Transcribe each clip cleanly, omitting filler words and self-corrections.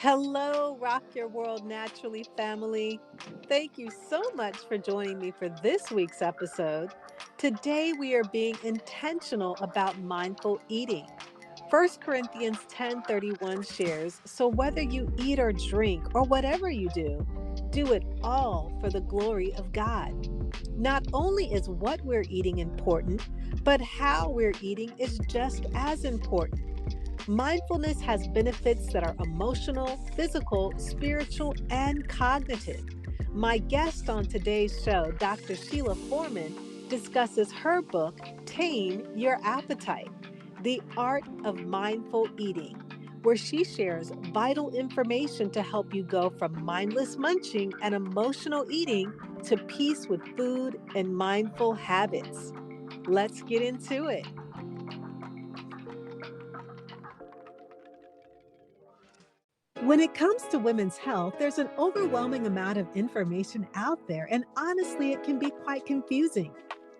Hello, Rock Your World Naturally family. Thank you so much for joining me for this week's episode. Today, we are being intentional about mindful eating. 1 Corinthians 10:31 shares, so whether you eat or drink or whatever you do it all for the glory of God. Not only is what we're eating important, but how we're eating is just as important. Mindfulness has benefits that are emotional, physical, spiritual, and cognitive. My guest on today's show, Dr. Sheila Forman, discusses her book, Tame Your Appetite: The Art of Mindful Eating, where she shares vital information to help you go from mindless munching and emotional eating to peace with food and mindful habits. Let's get into it. When it comes to women's health, there's an overwhelming amount of information out there, and honestly, it can be quite confusing.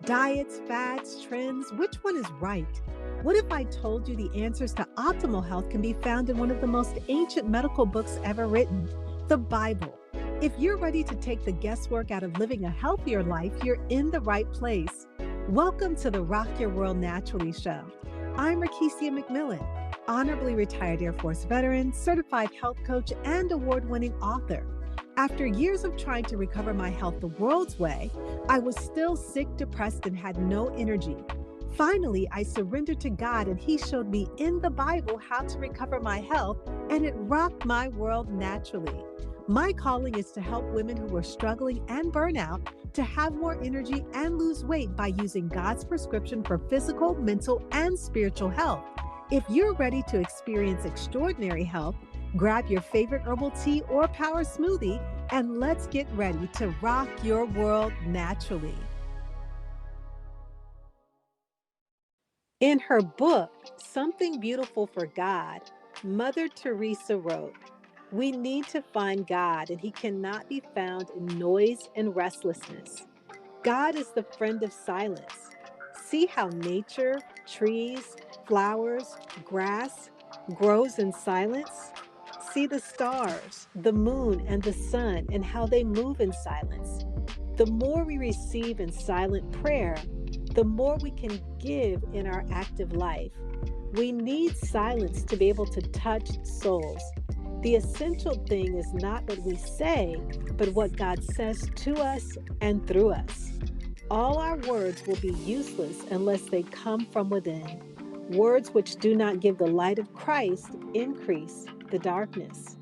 Diets, fads, trends, which one is right? What if I told you the answers to optimal health can be found in one of the most ancient medical books ever written, the Bible? If you're ready to take the guesswork out of living a healthier life, you're in the right place. Welcome to the Rock Your World Naturally show. I'm Rekishia McMillan, honorably retired Air Force veteran, certified health coach, and award-winning author. After years of trying to recover my health the world's way, I was still sick, depressed, and had no energy. Finally, I surrendered to God, and He showed me in the Bible how to recover my health, and it rocked my world naturally. My calling is to help women who are struggling and burnout to have more energy and lose weight by using God's prescription for physical, mental, and spiritual health. If you're ready to experience extraordinary health, grab your favorite herbal tea or power smoothie, and let's get ready to rock your world naturally. In her book, Something Beautiful for God, Mother Teresa wrote, "We need to find God, and He cannot be found in noise and restlessness. God is the friend of silence. See how nature, trees, flowers, grass grows in silence? See the stars, the moon, and the sun, and how they move in silence. The more we receive in silent prayer, the more we can give in our active life. We need silence to be able to touch souls. The essential thing is not what we say, but what God says to us and through us. All our words will be useless unless they come from within. Words which do not give the light of Christ increase the darkness."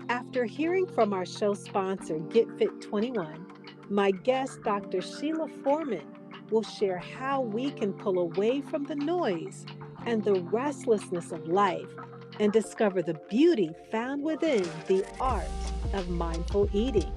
After hearing from our show sponsor, Get Fit 21, my guest, Dr. Sheila Forman, will share how we can pull away from the noise and the restlessness of life and discover the beauty found within the art of mindful eating.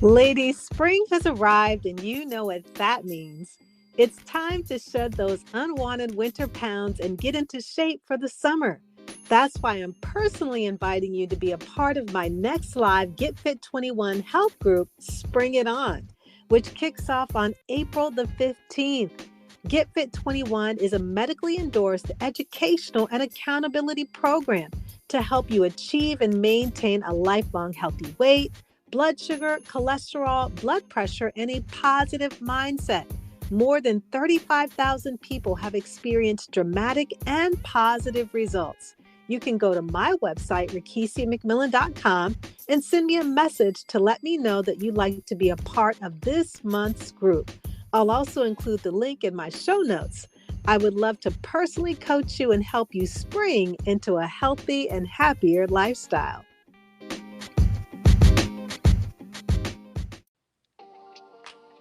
Ladies, spring has arrived, and you know what that means. It's time to shed those unwanted winter pounds and get into shape for the summer. That's why I'm personally inviting you to be a part of my next live Get Fit 21 health group, Spring It On, which kicks off on April the 15th. Get Fit 21 is a medically endorsed educational and accountability program to help you achieve and maintain a lifelong healthy weight, blood sugar, cholesterol, blood pressure, and a positive mindset. More than 35,000 people have experienced dramatic and positive results. You can go to my website, rekishiamcmillan.com, and send me a message to let me know that you'd like to be a part of this month's group. I'll also include the link in my show notes. I would love to personally coach you and help you spring into a healthy and happier lifestyle.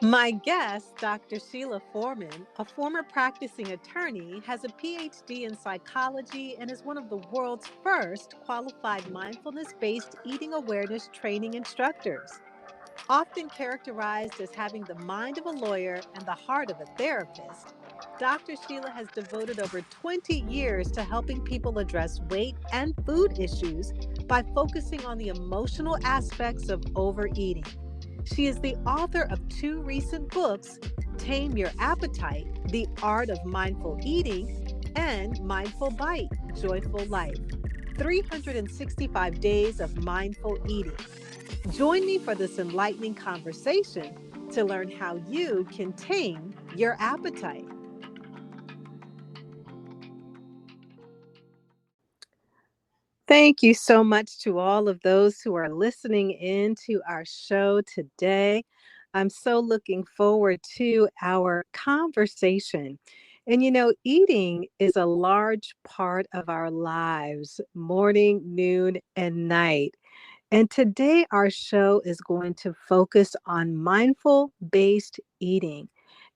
My guest, Dr. Sheila Forman, a former practicing attorney, has a PhD in psychology and is one of the world's first qualified mindfulness-based eating awareness training instructors. Often characterized as having the mind of a lawyer and the heart of a therapist, Dr. Sheila has devoted over 20 years to helping people address weight and food issues by focusing on the emotional aspects of overeating. She is the author of two recent books, Tame Your Appetite, The Art of Mindful Eating, and Mindful Bite, Joyful Life, 365 Days of Mindful Eating. Join me for this enlightening conversation to learn how you can tame your appetite. Thank you so much to all of those who are listening in to our show today. I'm so looking forward to our conversation. And eating is a large part of our lives, morning, noon, and night. And today, our show is going to focus on mindful based eating.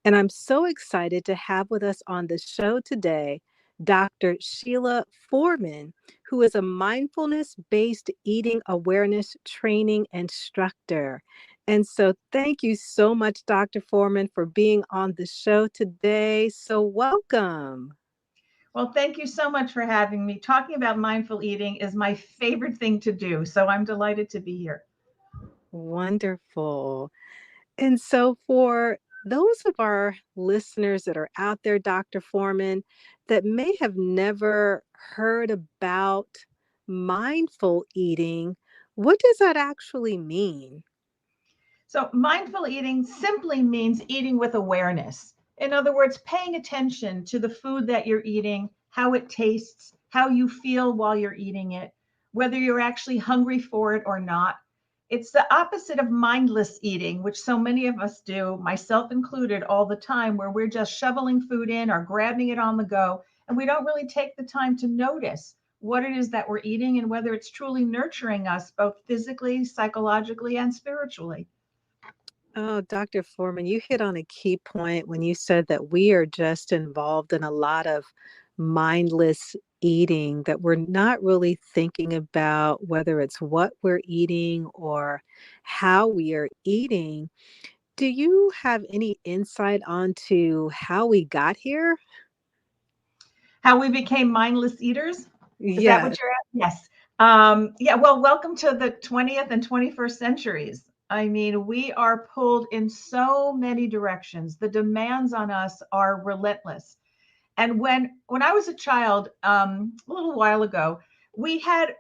And I'm so excited to have with us on the show today Dr. Sheila Forman, who is a mindfulness based eating awareness training instructor. And so, thank you so much, Dr. Forman, for being on the show today. So, welcome. Well, thank you so much for having me. Talking about mindful eating is my favorite thing to do. So I'm delighted to be here. Wonderful. And so, for those of our listeners that are out there, Dr. Foreman, that may have never heard about mindful eating, what does that actually mean? So mindful eating simply means eating with awareness. In other words, paying attention to the food that you're eating, how it tastes, how you feel while you're eating it, whether you're actually hungry for it or not. It's the opposite of mindless eating, which so many of us do, myself included, all the time, where we're just shoveling food in or grabbing it on the go, and we don't really take the time to notice what it is that we're eating and whether it's truly nurturing us, both physically, psychologically, and spiritually. Oh, Dr. Foreman, you hit on a key point when you said that we are just involved in a lot of mindless eating, that we're not really thinking about whether it's what we're eating or how we are eating. Do you have any insight onto how we got here? How we became mindless eaters? Is that Yes. what you're asking? Yes. Yeah, well, welcome to the 20th and 21st centuries. I mean, we are pulled in so many directions. The demands on us are relentless. And when I was a child, a little while ago, we had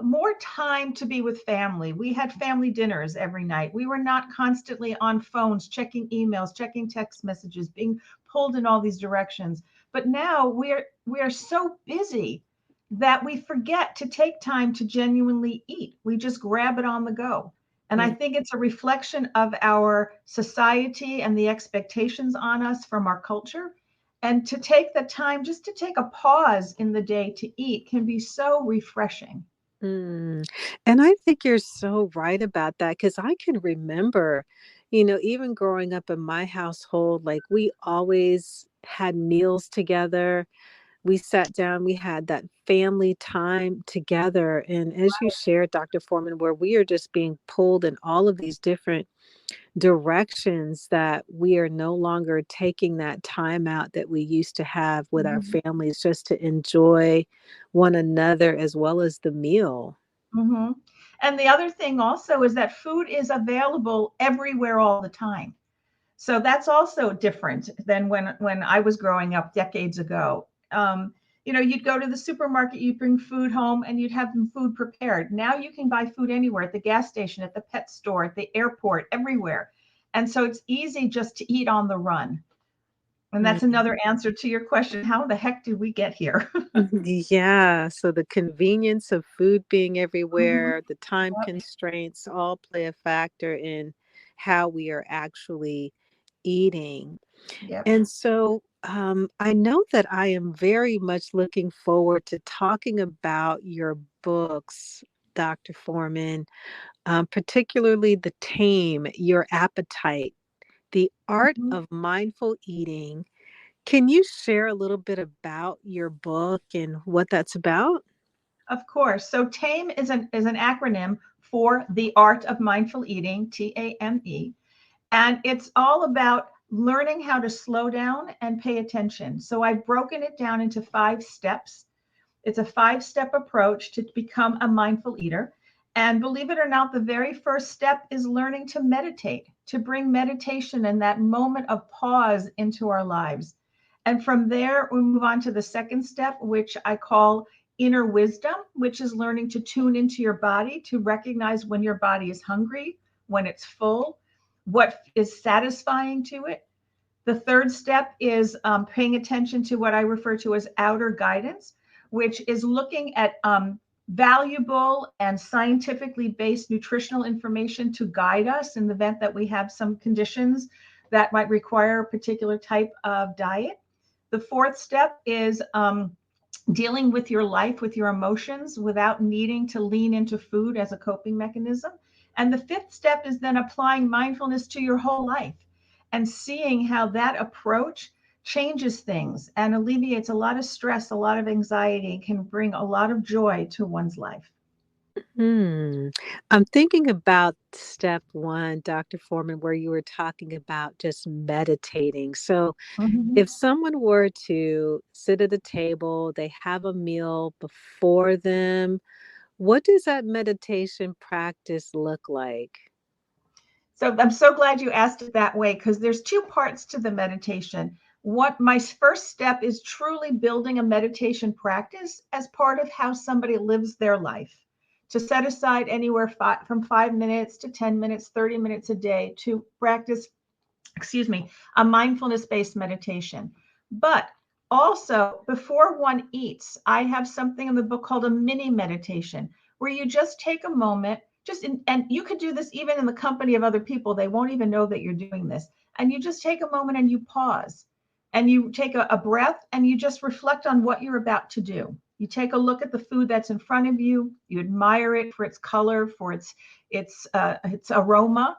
more time to be with family. We had family dinners every night. We were not constantly on phones, checking emails, checking text messages, being pulled in all these directions. But now we are so busy that we forget to take time to genuinely eat. We just grab it on the go. And I Mm, think it's a reflection of our society and the expectations on us from our culture, and to take the time just to take a pause in the day to eat can be so refreshing. mm. And I think you're so right about that because I can remember, even growing up in my household, like we always had meals together. We sat down, we had that family time together. And as you shared, Dr. Foreman, where we are just being pulled in all of these different directions, that we are no longer taking that time out that we used to have with our Mhm. families just to enjoy one another as well as the meal. Hmm. And the other thing also is that food is available everywhere all the time. So that's also different than when I was growing up decades ago. You'd go to the supermarket, you'd bring food home, and you'd have them food prepared. Now you can buy food anywhere, at the gas station, at the pet store, at the airport, everywhere. And so it's easy just to eat on the run. And that's another answer to your question. How the heck did we get here? Yeah, so the convenience of food being Mhm. everywhere, the time Yep. constraints all play a factor in how we are actually eating. Yep. And so I know that I am very much looking forward to talking about your books, Dr. Foreman, particularly The Tame Your Appetite, The Art Mhm. of Mindful Eating. Can you share a little bit about your book and what that's about? Of course. So TAME is an acronym for the art of mindful eating, TAME. And it's all about learning how to slow down and pay attention. So I've broken it down into 5 steps. It's a 5-step approach to become a mindful eater. And believe it or not, the very first step is learning to meditate, to bring meditation and that moment of pause into our lives. And from there, we move on to the second step, which I call inner wisdom, which is learning to tune into your body, to recognize when your body is hungry, when it's full, what is satisfying to it. The third step is paying attention to what I refer to as outer guidance, which is looking at valuable and scientifically based nutritional information to guide us in the event that we have some conditions that might require a particular type of diet. The fourth step is dealing with your life, with your emotions, without needing to lean into food as a coping mechanism. And the fifth step is then applying mindfulness to your whole life and seeing how that approach changes things and alleviates a lot of stress, a lot of anxiety, can bring a lot of joy to one's life. Hmm. I'm thinking about step one, Dr. Forman, where you were talking about just meditating. So, if Mhm. someone were to sit at a table, they have a meal before them, what does that meditation practice look like? So I'm so glad you asked it that way because there's two parts to the meditation. What my first step is truly building a meditation practice as part of how somebody lives their life. To set aside anywhere from 5 minutes to 10 minutes, 30 minutes a day to practice, excuse me, a mindfulness based meditation. But also, before one eats, I have something in the book called a mini meditation, where you just take a moment, and you could do this even in the company of other people. They won't even know that you're doing this. And you just take a moment and you pause and you take a breath and you just reflect on what you're about to do. You take a look at the food that's in front of you. You admire it for its color, for its aroma,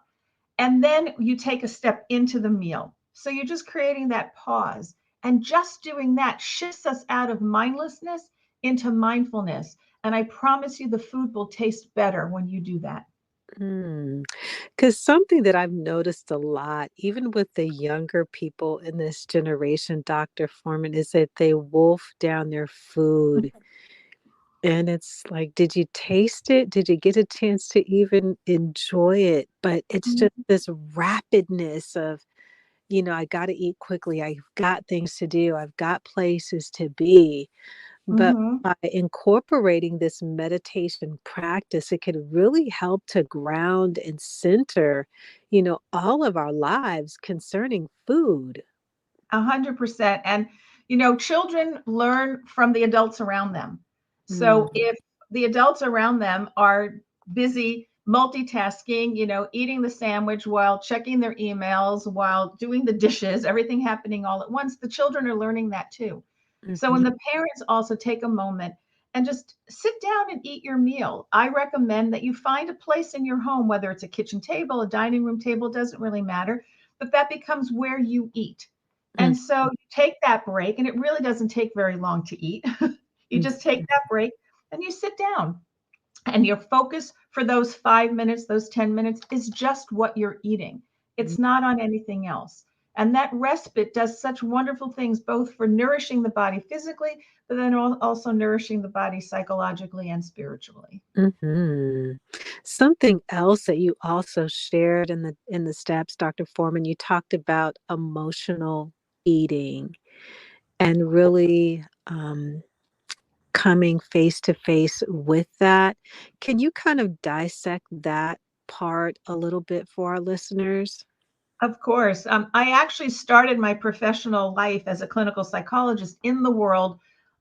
and then you take a step into the meal. So you're just creating that pause. And just doing that shifts us out of mindlessness into mindfulness. And I promise you, the food will taste better when you do that. Because something that I've noticed a lot, even with the younger people in this generation, Dr. Foreman, is that they wolf down their food. And it's like, did you taste it? Did you get a chance to even enjoy it? But it's just this rapidness of, I got to eat quickly. I've got things to do. I've got places to be. But Mm-hmm. by incorporating this meditation practice, it could really help to ground and center, all of our lives concerning food. 100%. And, children learn from the adults around them. So Mm, if the adults around them are busy multitasking, eating the sandwich while checking their emails, while doing the dishes, everything happening all at once, the children are learning that too. So when mhm, the parents also take a moment and just sit down and eat your meal, I recommend that you find a place in your home, whether it's a kitchen table, a dining room table, doesn't really matter, but that becomes where you eat. And mm, so you take that break, and it really doesn't take very long to eat. You mm, just take that break and you sit down. And your focus for those 5 minutes, those 10 minutes is just what you're eating. mm, It's not on anything else. And that respite does such wonderful things, both for nourishing the body physically, but then also nourishing the body psychologically and spiritually. mhm. Something else that you also shared in the steps, Dr. Foreman, you talked about emotional eating and really coming face to face with that. Can you kind of dissect that part a little bit for our listeners? Of course. I actually started my professional life as a clinical psychologist in the world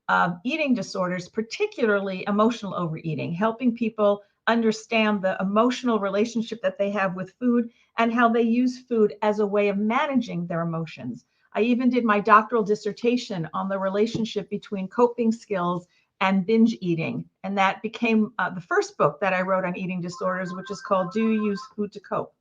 of eating disorders, particularly emotional overeating, helping people understand the emotional relationship that they have with food and how they use food as a way of managing their emotions. I even did my doctoral dissertation on the relationship between coping skills and binge eating. And that became the first book that I wrote on eating disorders, which is called Do You Use Food to Cope?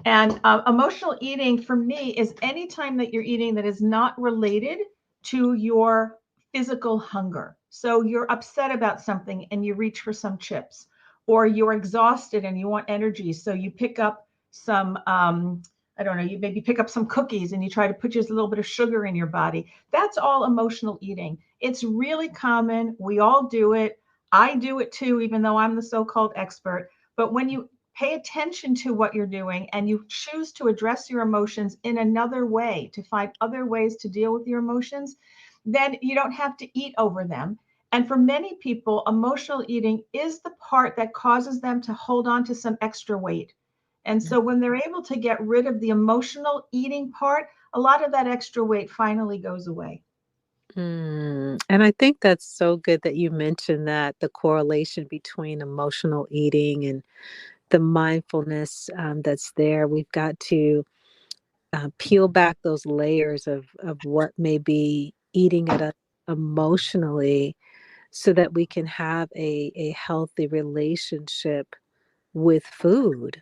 And emotional eating for me is any time that you're eating that is not related to your physical hunger. So you're upset about something and you reach for some chips, or you're exhausted and you want energy. So you pick up some, I don't know, you maybe pick up some cookies and you try to put just a little bit of sugar in your body. That's all emotional eating. It's really common. We all do it. I do it too, even though I'm the so-called expert. But when you pay attention to what you're doing and you choose to address your emotions in another way, to find other ways to deal with your emotions, then you don't have to eat over them. And for many people, emotional eating is the part that causes them to hold on to some extra weight. And so when they're able to get rid of the emotional eating part, a lot of that extra weight finally goes away. And I think that's so good that you mentioned that the correlation between emotional eating and the mindfulness that's there. We've got to peel back those layers of what may be eating at us emotionally so that we can have a healthy relationship with food.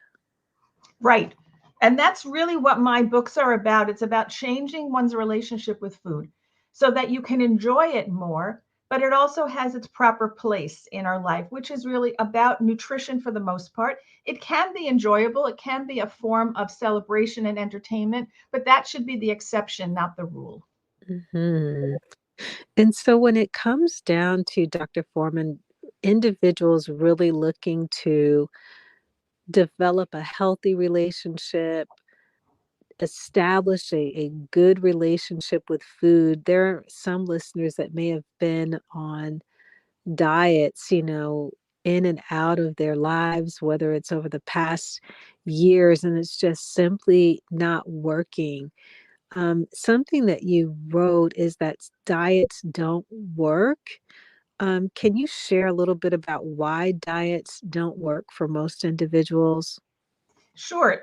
Right. And that's really what my books are about. It's about changing one's relationship with food so that you can enjoy it more, but it also has its proper place in our life, which is really about nutrition for the most part. It can be enjoyable, it can be a form of celebration and entertainment, but that should be the exception, not the rule. Hmm. And so when it comes down to Dr. Forman, individuals really looking to develop a healthy relationship, establish a good relationship with food. There are some listeners that may have been on diets, in and out of their lives, whether it's over the past years, and it's just simply not working. Something that you wrote is that diets don't work. Can you share a little bit about why diets don't work for most individuals? Sure.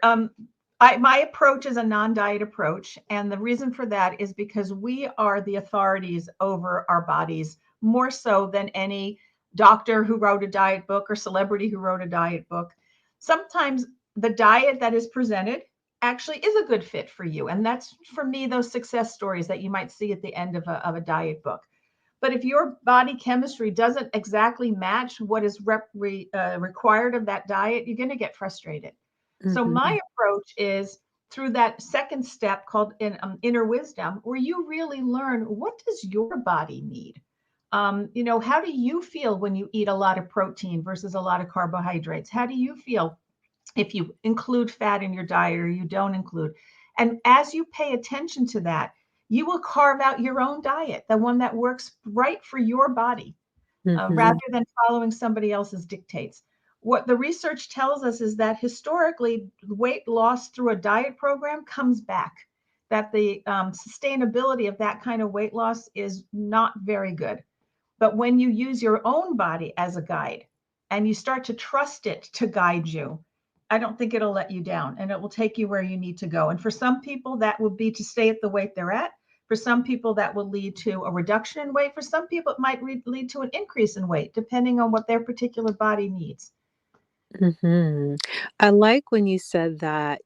My approach is a non-diet approach, and the reason for that is because we are the authorities over our bodies more so than any doctor who wrote a diet book or celebrity who wrote a diet book. Sometimes the diet that is presented actually is a good fit for you, and that's for me those success stories that you might see at the end of a diet book. But if your body chemistry doesn't exactly match what is required of that diet, you're going to get frustrated. So my Hmm. approach is through that second step called inner wisdom, where you really learn what does your body need. How do you feel when you eat a lot of protein versus a lot of carbohydrates? How do you feel if you include fat in your diet or you don't include? And as you pay attention to that, you will carve out your own diet, the one that works right for your body rather Hmm. than following somebody else's dictates. What the research tells us is that historically, weight loss through a diet program comes back, that the sustainability of that kind of weight loss is not very good. But when you use your own body as a guide and you start to trust it to guide you, I don't think it'll let you down and it will take you where you need to go. And for some people, that would be to stay at the weight they're at. For some people, that will lead to a reduction in weight. For some people, it might lead to an increase in weight, depending on what their particular body needs. Hmm. I like when you said that,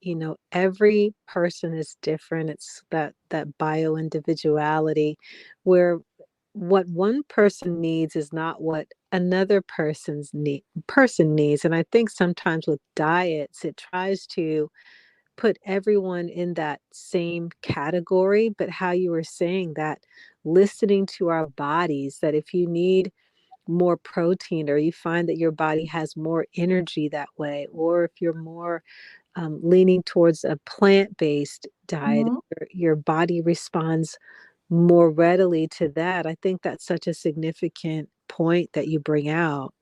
every person is different. It's that bio individuality where what one person needs is not what another person needs. And I think sometimes with diets, it tries to put everyone in that same category. But how you were saying that, listening to our bodies, that if you need more protein or you find that your body has more energy that way, or if you're more leaning towards a plant-based diet, Mhm. your body responds more readily to that. I think that's such a significant point that you bring out.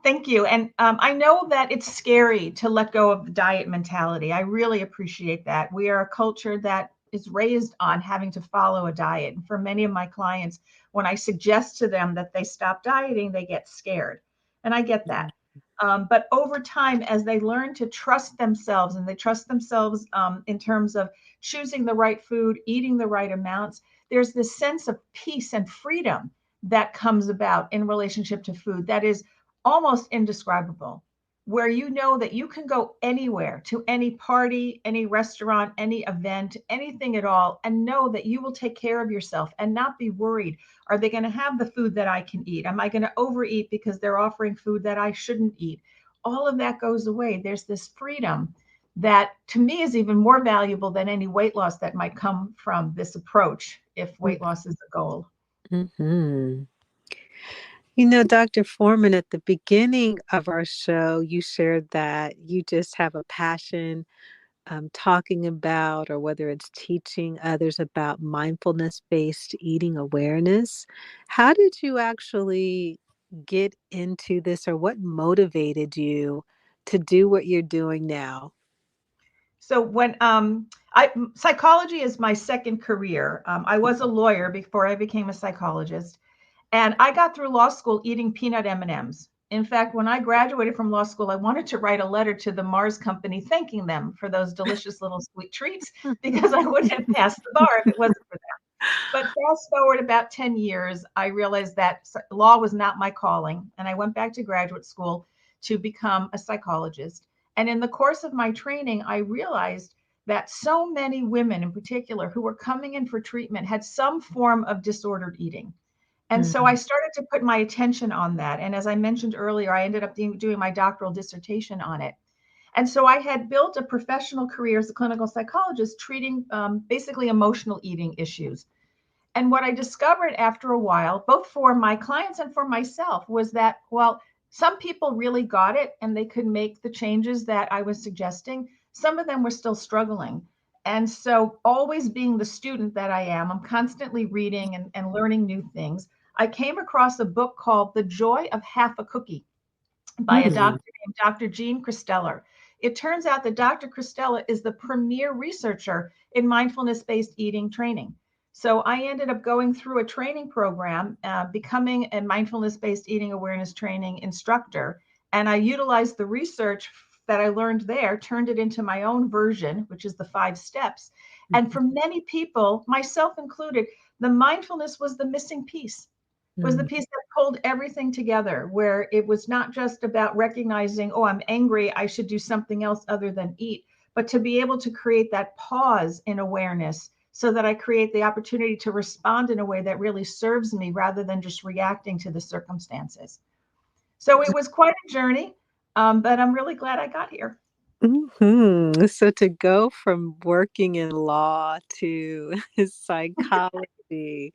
Thank you. And I know that it's scary to let go of the diet mentality. I really appreciate that. We are a culture that is raised on having to follow a diet. And for many of my clients, when I suggest to them that they stop dieting, they get scared. And I get that. But over time, as they learn to trust themselves and they trust themselves in terms of choosing the right food, eating the right amounts, there's this sense of peace and freedom that comes about in relationship to food that is almost indescribable, where you know that you can go anywhere to any party, any restaurant, any event, anything at all, and know that you will take care of yourself and not be worried. Are they going to have the food that I can eat? Am I going to overeat because they're offering food that I shouldn't eat? All of that goes away. There's this freedom that to me is even more valuable than any weight loss that might come from this approach if weight loss is a goal. Mm-hmm. Dr. Forman, at the beginning of our show, you shared that you just have a passion talking about, or whether it's teaching others about mindfulness based eating awareness. How did you actually get into this, or what motivated you to do what you're doing now? So when psychology is my second career. I was a lawyer before I became a psychologist, and I got through law school eating peanut M&Ms. In fact, when I graduated from law school, I wanted to write a letter to the Mars company thanking them for those delicious little sweet treats because I wouldn't have passed the bar if it wasn't for that. But fast forward about 10 years, I realized that law was not my calling. And I went back to graduate school to become a psychologist. And in the course of my training, I realized that so many women in particular who were coming in for treatment had some form of disordered eating. And so I Mm, started to put my attention on that. And as I mentioned earlier, I ended up doing my doctoral dissertation on it. And so I had built a professional career as a clinical psychologist treating basically emotional eating issues. And what I discovered after a while, both for my clients and for myself, was that, well, some people really got it and they could make the changes that I was suggesting. Some of them were still struggling. And so, always being the student that I am, I'm constantly reading and learning new things. I came across a book called The Joy of Half a Cookie by a mm, doctor named Dr. Jean Christeller. It turns out that Dr. Christeller is the premier researcher in mindfulness based eating training. So I ended up going through a training program, becoming a mindfulness based eating awareness training instructor. And I utilized the research that I learned there, turned it into my own version, which is the 5 steps. And for many people, myself included, the mindfulness was the missing piece, was the mm, piece that pulled everything together, where it was not just about recognizing, oh, I'm angry, I should do something else other than eat, but to be able to create that pause in awareness so that I create the opportunity to respond in a way that really serves me rather than just reacting to the circumstances. So it was quite a journey, but I'm really glad I got here. So to go from working in law to psychology,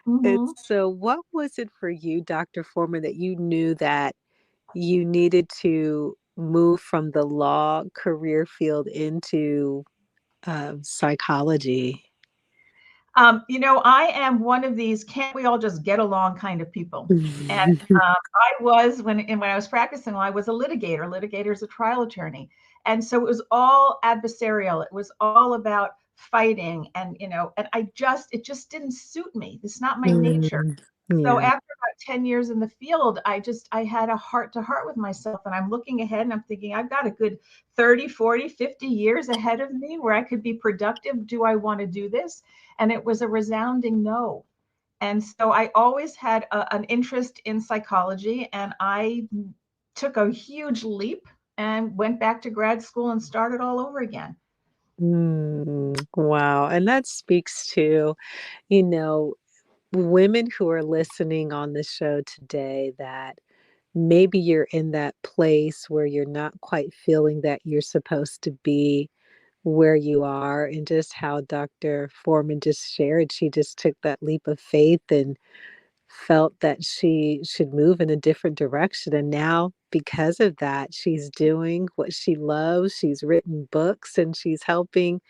Mm-hmm. what was it for you, Dr. Foreman, that you knew that you needed to move from the law career field into psychology? I am one of these can't we all just get along kind of people. And I was when I was practicing, I was a litigator. Litigator is a trial attorney, and so it was all adversarial. It was all about fighting, and it just didn't suit me. It's not my nature. Mm, So yeah. after about 10 years in the field, I had a heart to heart with myself, and I'm looking ahead and I'm thinking I've got a good 30, 40, 50 years ahead of me where I could be productive. Do I want to do this? And it was a resounding no. And so I always had an interest in psychology, and I took a huge leap and went back to grad school and started all over again. Wow. And that speaks to, you know, women who are listening on the show today, that maybe you're in that place where you're not quite feeling that you're supposed to be where you are, and just how Dr. Foreman just shared, she just took that leap of faith and felt that she should move in a different direction. And now, because of that, she's doing what she loves. She's written books and she's helping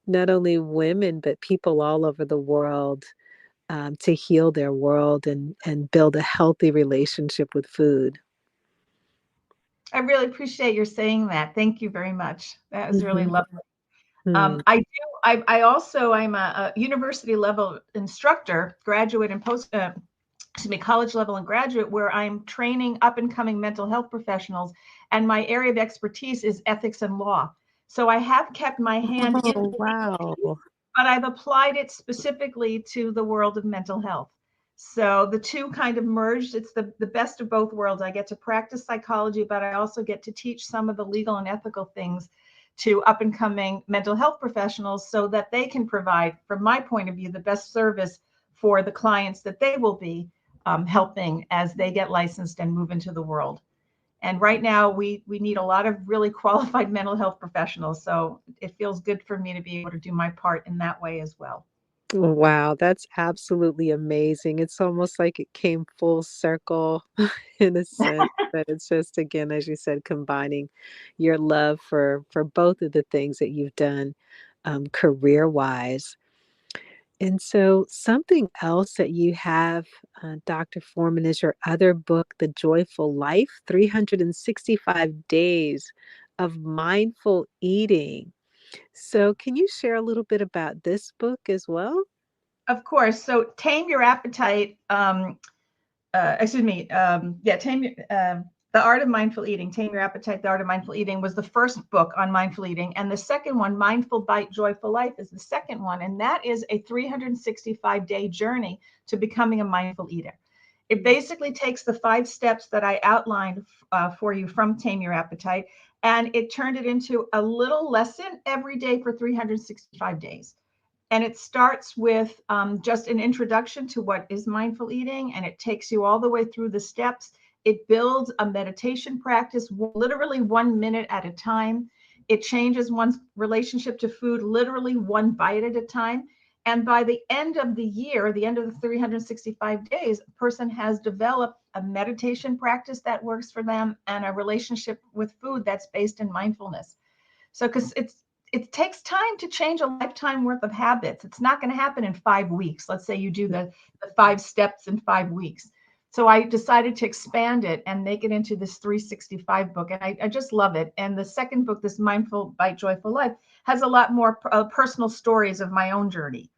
not only women, but people all over the world to heal their world and build a healthy relationship with food. I really appreciate your saying that. Thank you very much. That was really Mhm. lovely. Mm. I do. I also I'm a university level instructor, graduate and post, excuse me, college level and graduate, where I'm training up and coming mental health professionals, and my area of expertise is ethics and law. So I have kept my hand in Oh, wow. but I've applied it specifically to the world of mental health. So the two kind of merged. It's the best of both worlds. I get to practice psychology, but I also get to teach some of the legal and ethical things to up and coming mental health professionals so that they can provide, from my point of view, the best service for the clients that they will be helping as they get licensed and move into the world. And right now, we need a lot of really qualified mental health professionals. So it feels good for me to be able to do my part in that way as well. Wow, that's absolutely amazing. It's almost like it came full circle in a sense, but it's just again, as you said, combining your love for both of the things that you've done career-wise. And so something else that you have, Dr. Foreman, is your other book, The Joyful Life, 365 Days of Mindful Eating. So can you share a little bit about this book as well? Of course. So Tame Your Appetite, The Art of Mindful Eating, Tame Your Appetite, The Art of Mindful Eating was the first book on mindful eating. And the second one, Mindful Bite, Joyful Life, is the second one. And that is a 365-day journey to becoming a mindful eater. It basically takes the 5 steps that I outlined for you from Tame Your Appetite, and it turned it into a little lesson every day for 365 days. And it starts with just an introduction to what is mindful eating, and it takes you all the way through the steps. It builds a meditation practice, literally 1 minute at a time. It changes one's relationship to food, literally 1 bite at a time. And by the end of the year, the end of the 365 days, a person has developed a meditation practice that works for them and a relationship with food that's based in mindfulness. So, because it takes time to change a lifetime worth of habits. It's not going to happen in 5 weeks. Let's say you do the 5 steps in 5 weeks. So I decided to expand it and make it into this 365 book. And I just love it. And the second book, this Mindful Bite Joyful Life, has a lot more personal stories of my own journey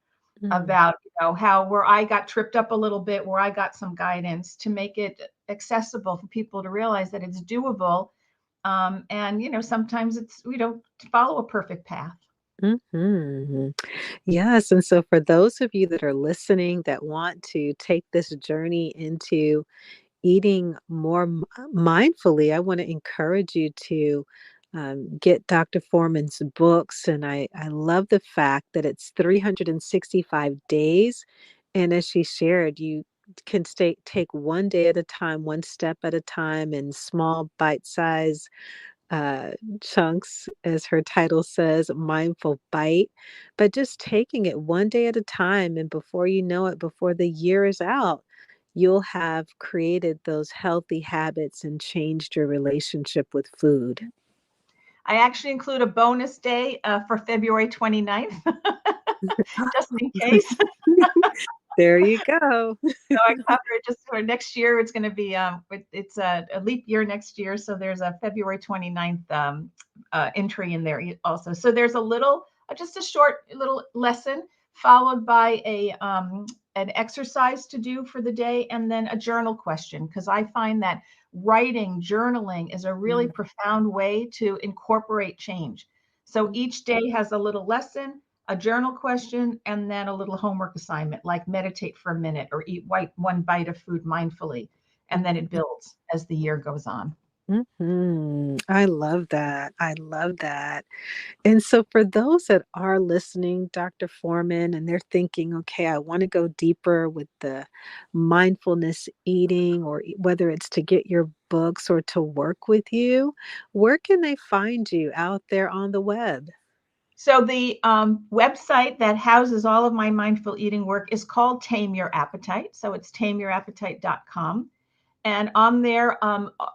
Mm, about, how where I got tripped up a little bit, where I got some guidance to make it accessible for people to realize that it's doable. And sometimes we don't follow a perfect path. mhm. Yes, and so for those of you that are listening that want to take this journey into eating more mindfully, I want to encourage you to get Dr. Foreman's books. And I love the fact that it's 365 days. And as she shared, you can take one day at a time, one step at a time, in small bite size uh, chunks, as her title says, mindful bite, but just taking it one day at a time. And before you know it, before the year is out, you'll have created those healthy habits and changed your relationship with food. I actually include a bonus day for February 29th, just in case. There you go. So I cover it just for next year. It's going to be it's a leap year next year, so there's a February 29th entry in there also. So there's a little, just a short little lesson followed by a an exercise to do for the day, and then a journal question, because I find that writing, journaling is a really Mm, profound way to incorporate change. So mm, each day has a little lesson, a journal question, and then a little homework assignment like meditate for a minute or eat 1 bite of food mindfully. And then it builds as the year goes on. I love that. I love that. And so, for those that are listening, Dr. Foreman, and they're thinking, okay, I want to go deeper with the mindfulness eating, or whether it's to get your books or to work with you, where can they find you out there on the web? So the website that houses all of my mindful eating work is called Tame Your Appetite. So it's tameyourappetite.com. And on there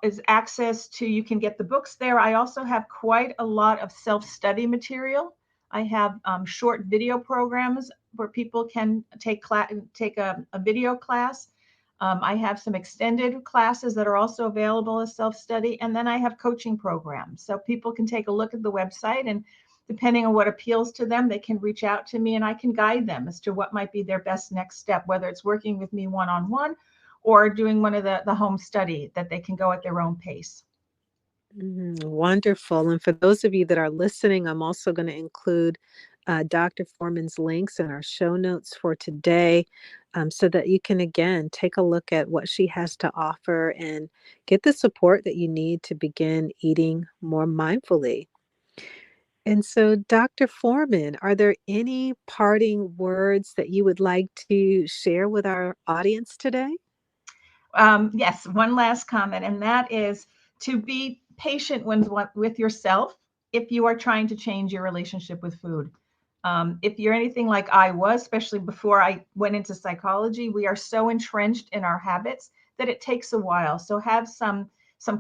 is access to, you can get the books there. I also have quite a lot of self-study material. I have short video programs where people can take a video class. I have some extended classes that are also available as self-study. And then I have coaching programs. So people can take a look at the website, and depending on what appeals to them, they can reach out to me and I can guide them as to what might be their best next step, whether it's working with me one-on-one or doing one of the home study that they can go at their own pace. Wonderful. And for those of you that are listening, I'm also going to include Dr. Foreman's links in our show notes for today, so that you can again take a look at what she has to offer and get the support that you need to begin eating more mindfully. And so, Dr. Foreman, are there any parting words that you would like to share with our audience today? Yes, one last comment, and that is to be patient with yourself if you are trying to change your relationship with food. If you're anything like I was, especially before I went into psychology, we are so entrenched in our habits that it takes a while. So have some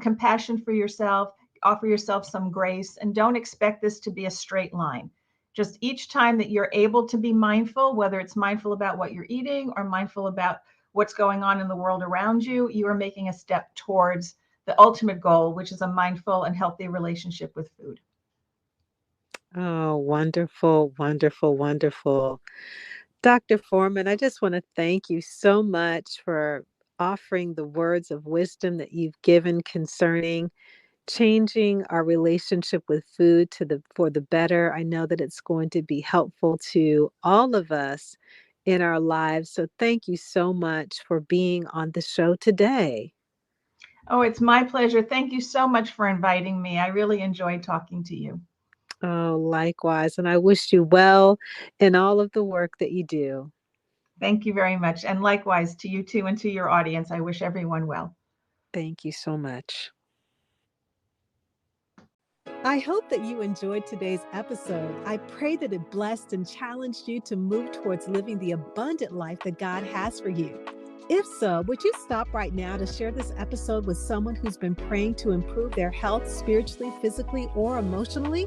compassion for yourself, offer yourself some grace, and don't expect this to be a straight line. Just each time that you're able to be mindful, whether it's mindful about what you're eating or mindful about what's going on in the world around you, you are making a step towards the ultimate goal, which is a mindful and healthy relationship with food. Oh, wonderful, wonderful, wonderful. Dr. Forman, I just want to thank you so much for offering the words of wisdom that you've given concerning changing our relationship with food to the for the better. I know that it's going to be helpful to all of us in our lives. So thank you so much for being on the show today. Oh, it's my pleasure. Thank you so much for inviting me. I really enjoyed talking to you. Oh, likewise. And I wish you well in all of the work that you do. Thank you very much. And likewise to you too and to your audience. I wish everyone well. Thank you so much. I hope that you enjoyed today's episode. I pray that it blessed and challenged you to move towards living the abundant life that God has for you. If so, would you stop right now to share this episode with someone who's been praying to improve their health spiritually, physically, or emotionally?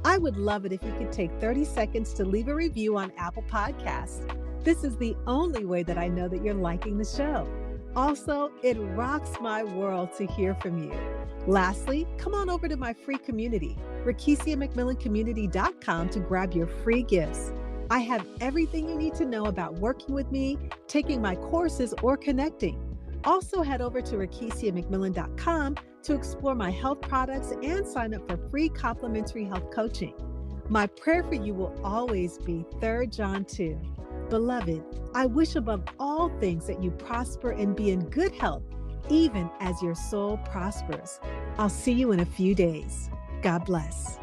I would love it if you could take 30 seconds to leave a review on Apple Podcasts. This is the only way that I know that you're liking the show. Also, it rocks my world to hear from you. Lastly, come on over to my free community, RekishiaMcMillanCommunity.com, to grab your free gifts. I have everything you need to know about working with me, taking my courses, or connecting. Also, head over to RekishiaMcMillan.com to explore my health products and sign up for free complimentary health coaching. My prayer for you will always be 3 John 2. Beloved, I wish above all things that you prosper and be in good health, even as your soul prospers. I'll see you in a few days. God bless.